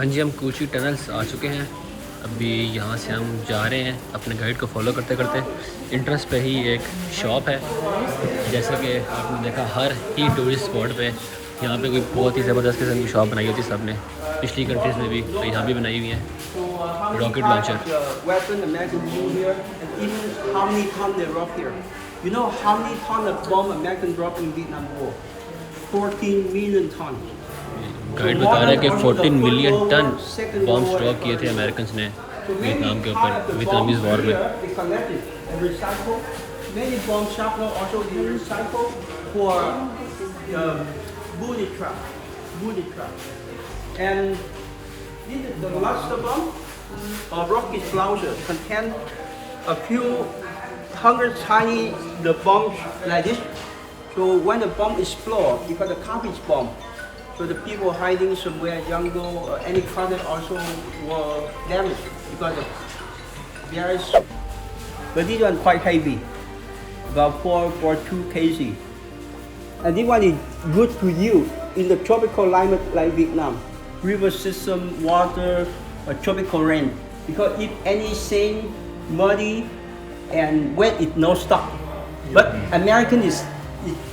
हाँ जी, हम कूची टनल्स आ चुके हैं। अभी यहाँ से हम जा रहे हैं अपने गाइड को फॉलो करते करते। इंट्रेंस पे ही एक शॉप है। जैसा कि आपने देखा हर ही टूरिस्ट स्पॉट पे यहाँ पे कोई बहुत ही ज़बरदस्त किस्म की शॉप बनाई होती है सब ने, पिछली कंट्रीज़ में भी, तो यहाँ भी बनाई हुई है। Rocket launcher. You know how many ton of bomb American dropped in Vietnam War? 14 million ton. Guide बता रहा है कि 14 मिलियन टन बॉम्ब ड्रॉप किए थे अमेरिकन ने वियतनाम के ऊपर, वियतनामीज वॉर में। Many bomb shrapnel also they recycle for booty trap. And this is the last bomb rocket launcher contain a few hundred tiny the bombs like this. So when the bomb explodes, because the cartridge bomb, so the people hiding somewhere jungle or any cottage also were damaged because of various. But this one quite heavy, about 4.2 kg. And this one is good to use in the tropical climate like Vietnam, river system, water, or tropical rain. Because if any sand, muddy, and wet, it no stuck. But American is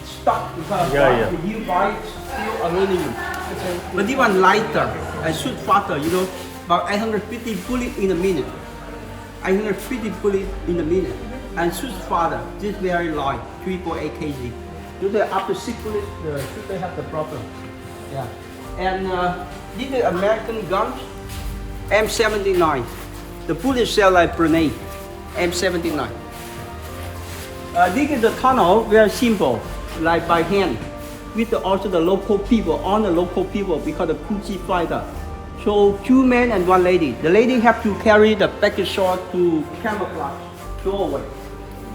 stuck because you buy steel aluminum. But this one lighter and shoot faster. You know, about 850 bullets in a minute. 850 bullets in a minute, and shoot farther. This very light, 3.8 kg. Usually after 6 bullets, the shooter have the problem. Yeah. And these are American guns, M79. The bullet shell like grenade, M79. This is the tunnel, very simple, like by hand, with also the local people, on the local people, because the Cu-Chi fighter. So 2 men and 1 lady. The lady have to carry the package shot to camouflage, doorway.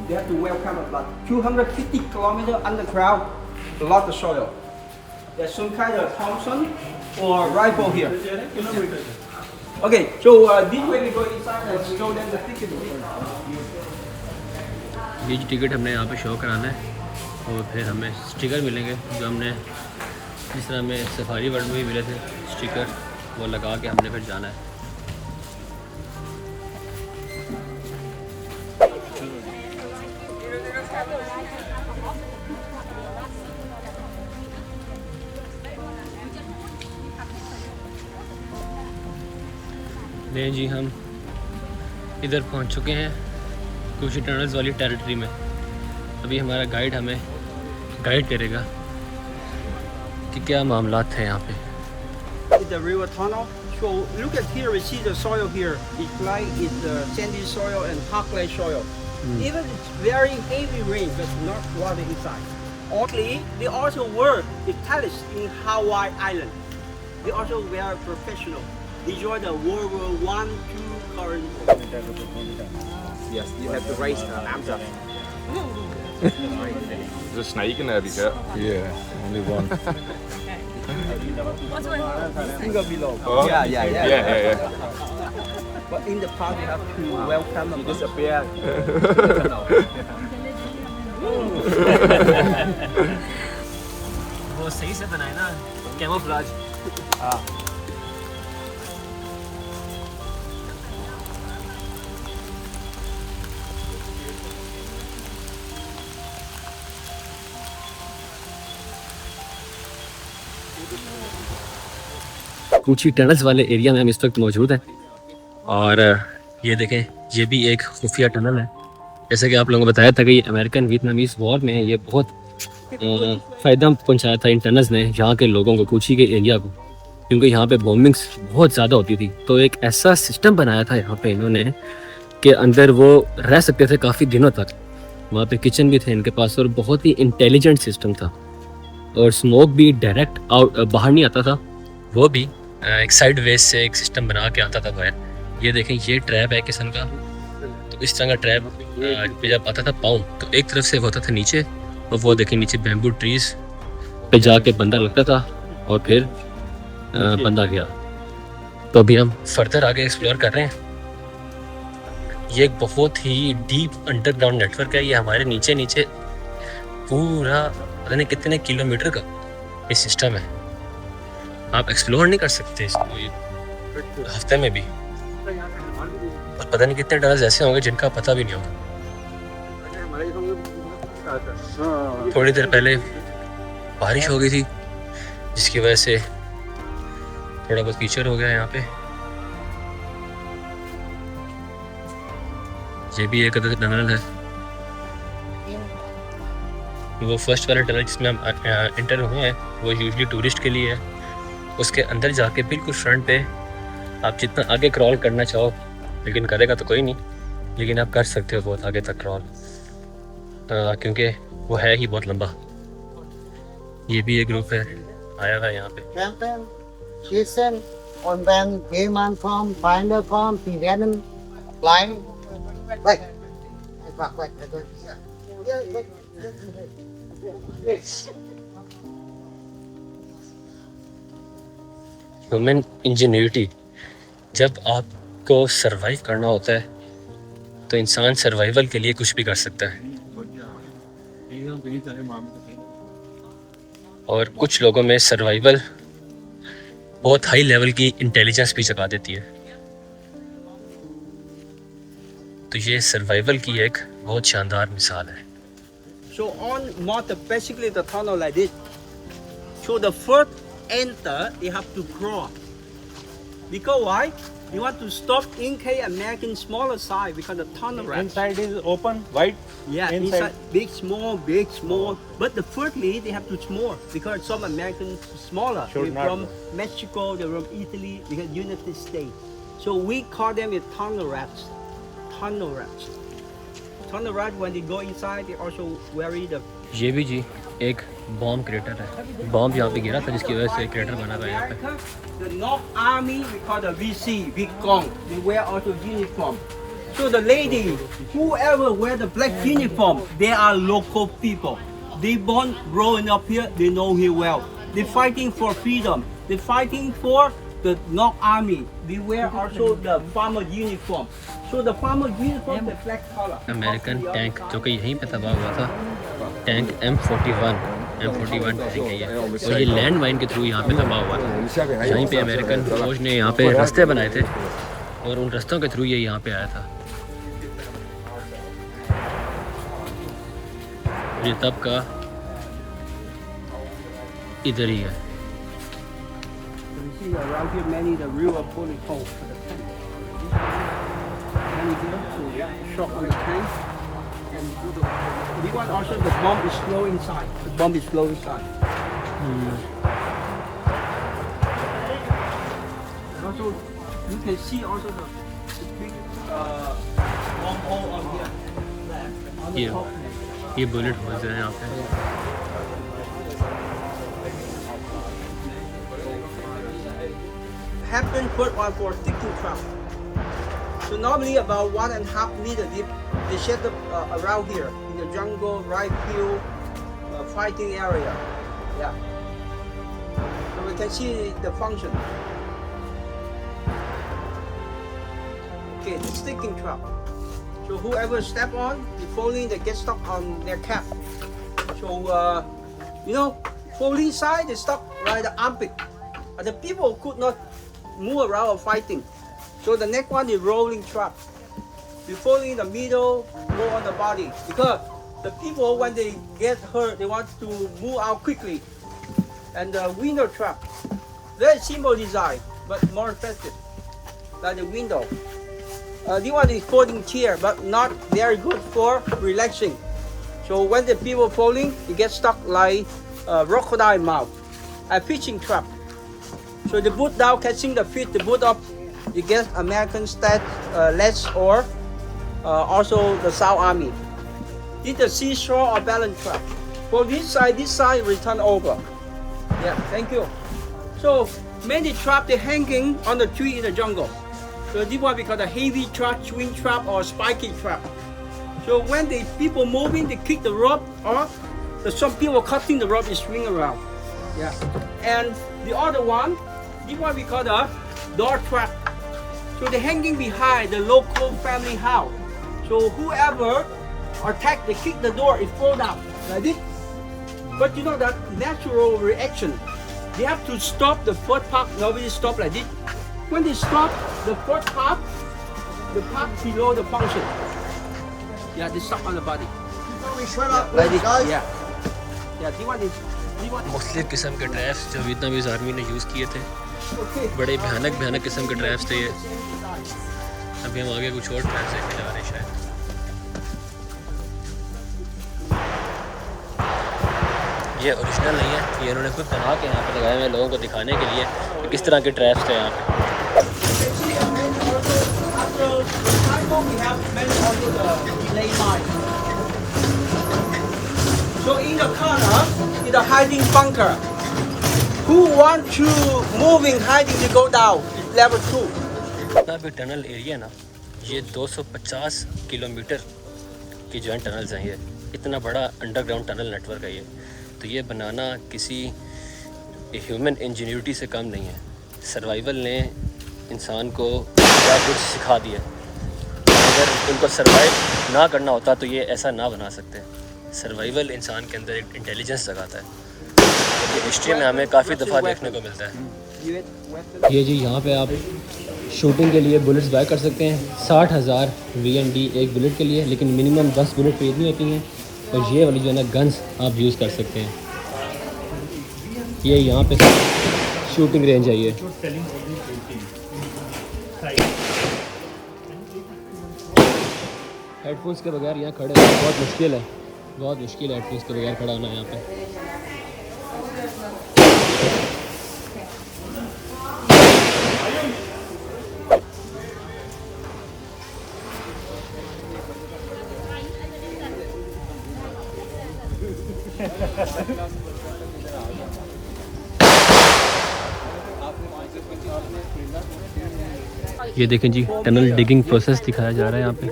They have to wear camouflage. 250 kilometers underground, a lot of soil. There's some kind of Thompson or rifle here. Okay, so this way we go inside and show them the ticket. ये जो ticket हमने यहाँ पे show कराना है और फिर हमें स्टिकर मिलेंगे जो हमने जिस तरह हमें सफारी वर्ल्ड में भी मिले थे स्टिकर, वो लगा के हमने फिर जाना है। नहीं जी, हम इधर पहुंच चुके हैं कुछ टनल्स वाली टेरिटरी में। अभी हमारा गाइड हमें गाइड करेगा कि क्या मामलात हैं यहाँ पे। The river tunnel. So look at here, we see the soil here. It's like it's sandy soil and parkland soil. Even it's very heavy rain, but not water inside. Oddly, they also work Italians in Hawaii Island. They also very professional. They joined the World War I, II current. Yes, you have to raise arms up. There's a snake in there, be careful. Yeah, only one. What's one? Finger below. Oh. Yeah. But in the park, you have to welcome them. Disappear. वो सही से बनाए ना, camouflage. कूची tunnels वाले area में हम इस वक्त मौजूद हैं और ये देखें, ये भी एक खुफिया टनल है। जैसे कि आप लोगों को बताया था कि ये अमेरिकन वियतनामीज वॉर में ये बहुत फ़ायदा पहुंचाया था इन टनल्स ने यहाँ के लोगों को, कूची के एरिया को, क्योंकि यहाँ पे बॉम्बिंग्स बहुत ज़्यादा होती थी। तो एक ऐसा सिस्टम बनाया था यहाँ पे इन्होंने कि अंदर वो रह सकते थे काफ़ी दिनों तक। वहाँ पे किचन भी थे इनके पास और बहुत ही इंटेलिजेंट सिस्टम था और स्मोक भी डायरेक्ट आउट बाहर नहीं आता था, वो भी एक साइड वेज से एक सिस्टम बना के आता था बाहर। ये देखें, ये ट्रैप है किस्म का। तो इस तरह का ट्रैप पे जब आता था पाँव, तो एक तरफ से होता था नीचे, और वो देखें नीचे बैम्बू ट्रीज पे जाके बंदा लगता था और फिर बंदा गया। तो अभी हम फर्दर आगे एक्सप्लोर कर रहे हैं। ये एक बहुत ही डीप अंडरग्राउंड नेटवर्क है। ये हमारे नीचे नीचे पूरा पता नहीं कितने किलोमीटर का ये सिस्टम है। आप एक्सप्लोर नहीं कर सकते इसको। हफ्ते में भी, और पता नहीं कितने टनल्स ऐसे होंगे जिनका पता भी नहीं होगा। थोड़ी देर पहले बारिश हो गई थी जिसकी वजह से थोड़ा बहुत कीचड़ हो गया यहाँ पे। ये भी एक अदर टनल है, वो फर्स्ट वाला टनल जिसमें हम इंटर हुए हैं वो यूजुअली टूरिस्ट के लिए है। उसके अंदर जाके बिल्कुल फ्रंट पे आप जितना आगे क्रॉल करना चाहो, लेकिन करेगा तो कोई नहीं, लेकिन आप कर सकते हो बहुत आगे तक क्रॉल, क्योंकि वो है ही बहुत लंबा। ये भी एक ग्रुप है आया हुआ है यहाँ पे। Campbell, Jason, und wenn jemand kommt, Feinde kommt, die werden gleich weg. Einfach weg. Human ingenuity, जब आपको सरवाइव करना होता है तो इंसान सर्वाइवल के लिए कुछ भी कर सकता है, और कुछ लोगों में सर्वाइवल बहुत हाई लेवल की इंटेलिजेंस भी जगा देती है। तो ये सर्वाइवल की एक बहुत शानदार मिसाल है। So on motor, basically the tunnel like this. So the first enter, they have to crawl. Because why? You want to stop in case American smaller size because the tunnel rats. Inside is open, wide. Yeah, inside big, small. But the thirdly, they have to small because some Americans smaller. Sure, They're not. from Mexico, they're from Italy, because United States. So we call them the tunnel rats. Tunnel rats. Tunnel rats, when they go inside, they also worry the. ये भी जी एक bomb crater है। Bomb यहाँ पे गिरा था जिसकी वजह से क्रेटर बना था यहाँ पे। The North Army, we call the VC, Vietcong. They wear also uniform. So the lady, whoever wear the black uniform, they are local people. They born, growing up here, they know here well. They're fighting for freedom. They're fighting for the North Army. They wear also the farmer uniform. So the farmer uniform, the black color. American tank जो कि यहीं पे तबाह हुआ था, tank M41 tank है ये, और ये लैंड माइन के थ्रू यहाँ पे तबाह हुआ था। यहीं पे अमेरिकन फौज ने यहाँ पे रास्ते बनाए थे और उन रास्तों के थ्रू ये यहाँ पे आया था। ये तब का इधर ही है। You see around here many the real bullet holes for the tank. Many here, so shot on the tank. And this one also the bomb is slow inside. The bomb is slow inside. Also, you can see also the big bomb hole on here. On the top. ये bullet holes हैं यहाँ पे। Happen first one for sticking trap. So normally about 1.5 meter deep, they set up around here in the jungle, right hill, fighting area. Yeah. So we can see the function. Okay, the sticking trap. So whoever step on, the falling, they get stuck on their cap. So falling side, they stuck right the armpit. The people could not move around or fighting. So the next one is rolling trap. You fall in the middle, go on the body. Because the people, when they get hurt, they want to move out quickly. And the window trap. Very simple design, but more effective. Like the window. This one is folding chair, but not very good for relaxing. So when the people falling, you get stuck like crocodile mouth. A fishing trap. So the boot down, catching the fish, the boot up, you get American stat less or also the South Army. This the seashore or balance trap. For this side, return over. Yeah, thank you. So many trap they hanging on the tree in the jungle. So this one because a heavy trap, swing trap or spiky trap. So when the people moving, they kick the rope off. Some people cutting the rope is swing around. Yeah, and the other one, this one we call the door trap. So they're hanging behind the local family house. So whoever attack, they kick the door, it fall down like this. But you know that natural reaction. They have to stop the first part. Nobody stop like this. When they stop, the first part, the part below the function. Yeah, they stop on the body. Like this. Yeah. Yeah, this one is. मुख्तलिफ़ किस्म के drives जो Vietnamese army ने use किए थे, बड़े भयानक किस्म के ड्राइव्स थे ये। अभी हम आगे कुछ और ड्राइव्स देखने जा रहे हैं शायद। ये ओरिजिनल नहीं है, ये इन्होंने खुद बना के यहाँ पे लगाए हुए लोगों को दिखाने के लिए कि किस तरह के ड्राइव्स थे यहाँ पे। So in the corner is the hiding bunker. Who want to moving hiding to go down? It's level 2. जितना भी टनल एरिया ना, ये 250 किलोमीटर की जो है टनल्स हैं। ये इतना बड़ा अंडरग्राउंड टनल नेटवर्क है ये। तो ये बनाना किसी ह्यूमन इंजीनियरिटी से कम नहीं है। सर्वाइवल ने इंसान को क्या कुछ सिखा दिया। अगर इनको सर्वाइव ना करना होता तो ये ऐसा ना बना सकते। सर्वाइवल इंसान के अंदर एक इंटेलिजेंस जगाता है, तो हिस्ट्री में हमें काफ़ी दफ़ा देखने को मिलता है। ये जी यहाँ पे आप शूटिंग के लिए बुलेट्स बाय कर सकते हैं। 60,000 VND एक बुलेट के लिए, लेकिन मिनिमम 10 बुलेट खरीदनी होती हैं। और ये वाली जो है ना गन्स आप यूज़ कर सकते हैं। ये यहाँ पे शूटिंग रेंज है ये। हेडफोन्स के बगैर यहाँ खड़े होना बहुत मुश्किल है, बहुत मुश्किल है हेडफोन्स के बगैर खड़ा होना यहाँ पे। ये देखें जी, टनल डिगिंग प्रोसेस दिखाया जा रहा है यहाँ पे।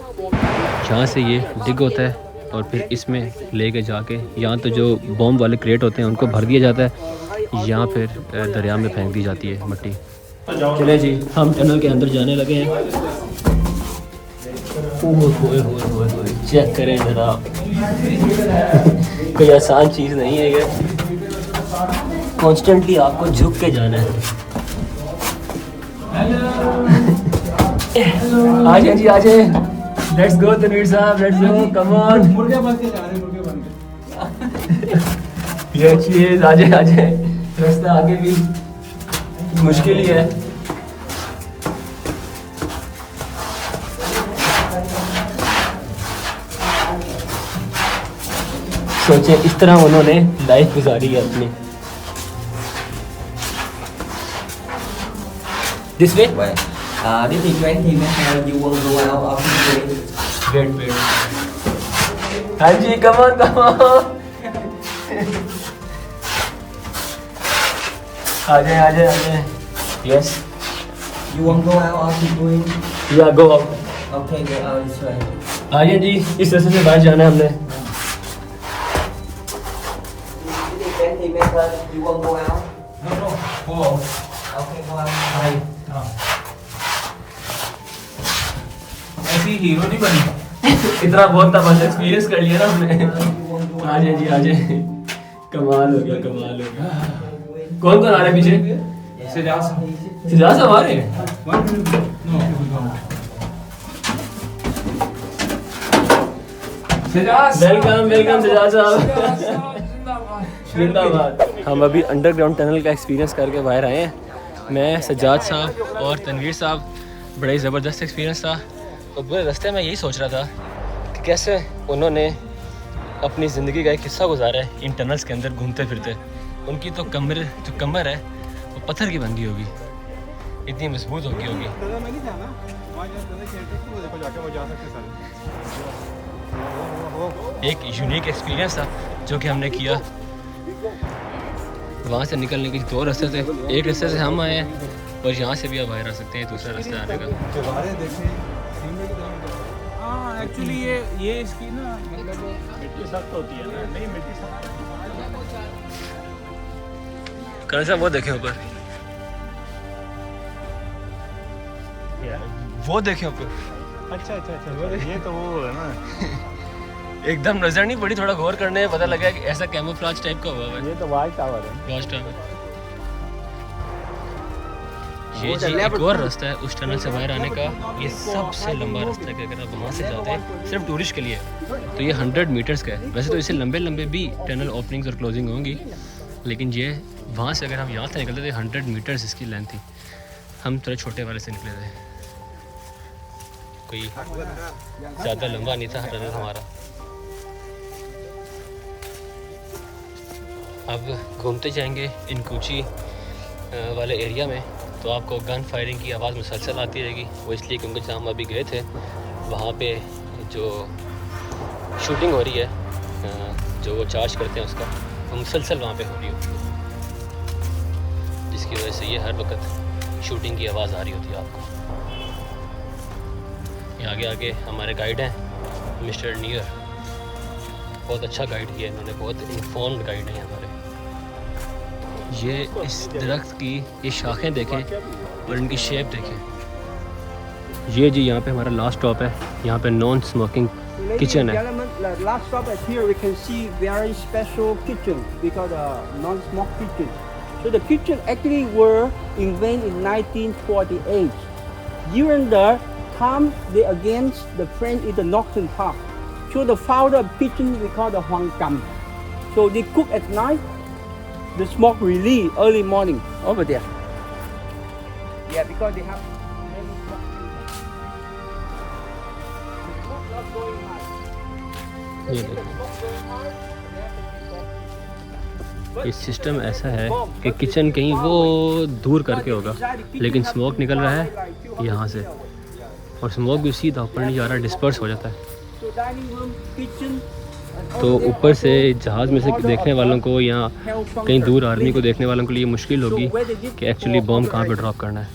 जहाँ से ये डिग होता है और फिर इसमें लेके जाके यहाँ तो जो बॉम्ब वाले क्रेट होते हैं उनको भर दिया जाता है, यहाँ फिर दरिया में फेंक दी जाती है मट्टी। चले जी, हम टनल के अंदर जाने लगे हैं। चेक करें जरा, कोई आसान चीज़ नहीं है ये। कॉन्स्टेंटली आपको झुक के जाना है। आ जाए जी, आ जाए। लेट्स गो तनवीर साहब, लेट्स गो, कम ऑन। ये चीज आ जाए। रास्ता आगे भी मुश्किल ही है। सोचे इस तरह उन्होंने लाइफ गुजारी है अपनी। This way This is 20 meters. You will go out of the way. Wait. हाँ जी, कम ऑन कम ऑन। आ जाए। Yes. You want go out of the way? या go out. Okay, go out this way. आ जाए जी, इस रास्ते से बाहर जाना है हमने। This is 20 meters. You want go out? No, go out. Okay, go out. ऐसी हीरो नहीं बनी। इतना बहुत था, बस एक्सपीरियंस कर लिया ना हमने। आ जाए जी, आ जाए। कमाल हो गया। कौन आ रहा है पीछे? सिजाज साहब आ रहे हैं। वेलकम सिजाज साहब। जिंदाबाद। हम अभी अंडरग्राउंड टनल का एक्सपीरियंस करके बाहर आए हैं। मैं, सज्जाद साहब और तनवीर साहब। बड़ा ही ज़बरदस्त एक्सपीरियंस था। और पूरे रास्ते में यही सोच रहा था कि कैसे उन्होंने अपनी ज़िंदगी का एक हिस्सा गुजारा है इन टनल्स के अंदर घूमते फिरते। उनकी तो कमर है वो पत्थर की बन गई होगी, इतनी मजबूत होगी। एक यूनिक एक्सपीरियंस था जो कि हमने किया। वहाँ से निकलने के 2 रास्ते थे। एक रास्ते से हम आए हैं और यहाँ से भी आप बाहर आ सकते हैं दूसरा रास्ता आने का। हाँ, एक्चुअली ये इसकी ना मतलब मिट्टी सख्त होती है ना। नहीं, मिट्टी सख्त। कल साहब वो देखें ऊपर, वो देखें ऊपर। अच्छा। ये तो वो है ना। एकदम नजर नहीं पड़ी, थोड़ा गौर करने में पता लगा कि ऐसा कैमोफ्लेज टाइप का हुआ है। ये तो वाइट टावर है। Watch tower. ये जी एक और रास्ता है उस टनल से बाहर आने का। ये सबसे लंबा रास्ता है कि अगर आप वहाँ से जाते हैं सिर्फ टूरिस्ट के लिए तो ये 100 मीटर्स का है। वैसे तो इससे लंबे लंबे भी टनल ओपनिंग्स और क्लोजिंग होंगी, लेकिन ये वहाँ से अगर हम यहाँ से निकलते थे 100 मीटर्स इसकी लेंथ थी। हम थोड़े छोटे वाले से निकले थे, कोई ज़्यादा लंबा नहीं था टनल हमारा। अब घूमते जाएंगे इन कूची वाले एरिया में तो आपको गन फायरिंग की आवाज़ मुसलसल आती रहेगी। वो इसलिए क्योंकि जहाँ हम अभी गए थे वहाँ पे जो शूटिंग हो रही है, जो वो चार्ज करते हैं उसका, वो मुसलसल वहाँ पे हो रही होती है, जिसकी वजह से ये हर वक्त शूटिंग की आवाज़ आ रही होती है आपको। ये आगे आगे हमारे गाइड हैं मिस्टर नियर, बहुत अच्छा गाइड किया इन्होंने, बहुत इन्फॉर्म्ड गाइड है हमारे। ये इस दरख्त की ये शाखें देखें और इनकी शेप देखें। ये जी यहाँ पे हमारा लास्ट स्टॉप है, यहाँ पे नॉन स्मोकिंग किचन है। Last stop at here we can see very special kitchen because non-smoke kitchen. So the kitchen actually were invented in 1948. During the time they against the French in the Northern Park. So the founder of kitchen we call the Huang Kam. So they cook at night. The smoke release early morning over there. Yeah, because they have many smoke. The smoke not going high. ये देखो, ये system ऐसा है कि kitchen कहीं वो दूर करके होगा, लेकिन स्मोक निकल रहा है यहाँ से और स्मोक भी सीधा ऊपर नहीं जा रहा, डिस्पर्स हो जाता है। So dining room, kitchen. तो ऊपर से जहाज़ में से देखने वालों को या कहीं दूर आर्मी को देखने वालों के लिए मुश्किल होगी कि एक्चुअली बॉम्ब कहाँ पे ड्रॉप करना है।